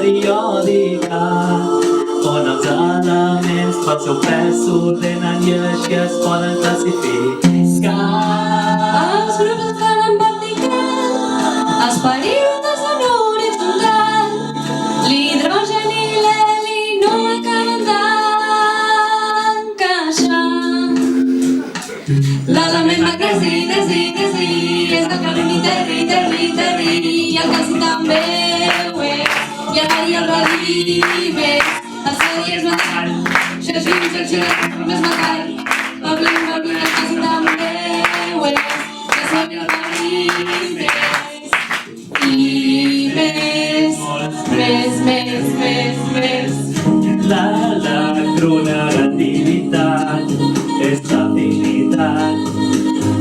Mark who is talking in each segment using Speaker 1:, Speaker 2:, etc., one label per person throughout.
Speaker 1: periòdica on els elements pel seu pes s'ordenen i així es poden classificar.
Speaker 2: Els grups estan en vertical, els períodes en horitzontal, l'hidrogen i l'heli no acaben d'encaixar. L'element magnesi és el carboni terri, i el calci també ho és, i el bari i el radi més, el sodi és metall, xerxin, més metall, el calci també ho és, el sodi i el bari més, i més.
Speaker 1: L'electronegativitat és l'afinitat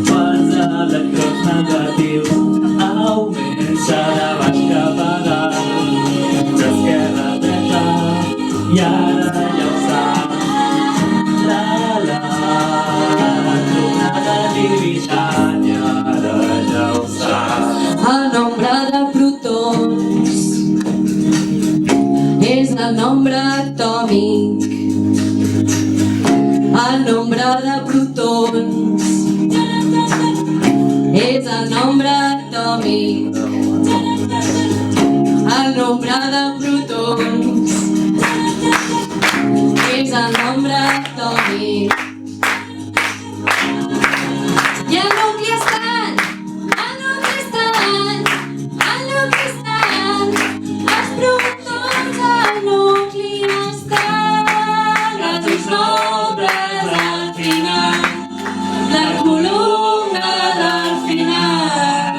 Speaker 1: pels electrons negatius, augmenta de baix cap a dalt, d'esquerra a dreta, i ara ja ho saps. L'electronegativitat, i ara ja ho saps.
Speaker 2: El nombre de protons és el nombre atòmic. El nombre de protons és el nombre atòmic. El nombre de protons és el nombre atòmic. I el nucli estan, els protons al nucli estan, els seus nombres al final, la columna del final.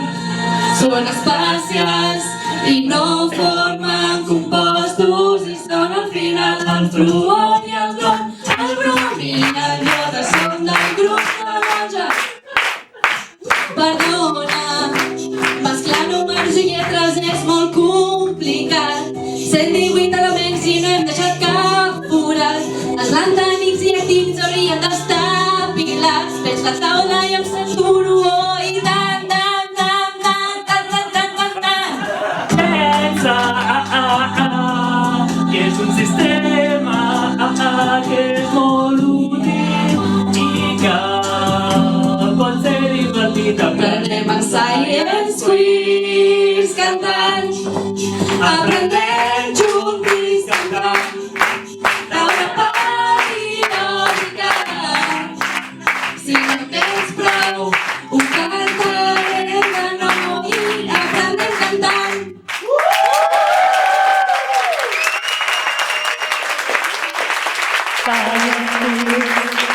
Speaker 2: Són especials i no formen compostos i són al final el fluor i el brom, el brom i el iode són del grup taronja. Perdona, mesclar números i lletres és molt complicat. 118 elements i no hem deixat cap forat. Els lantanits i actínids haurien d'estar pilats. Veig la taula i em saturo, oh, i tant.
Speaker 1: Pensa que és un sistema que és molt útil i que pot ser divertit.
Speaker 2: Aprenem en Science Quiz cantant, aprendem junts cantant, taula periòdica. Si no tens prou, ho cantarem de nou i aprendem cantant.
Speaker 1: Science Quiz.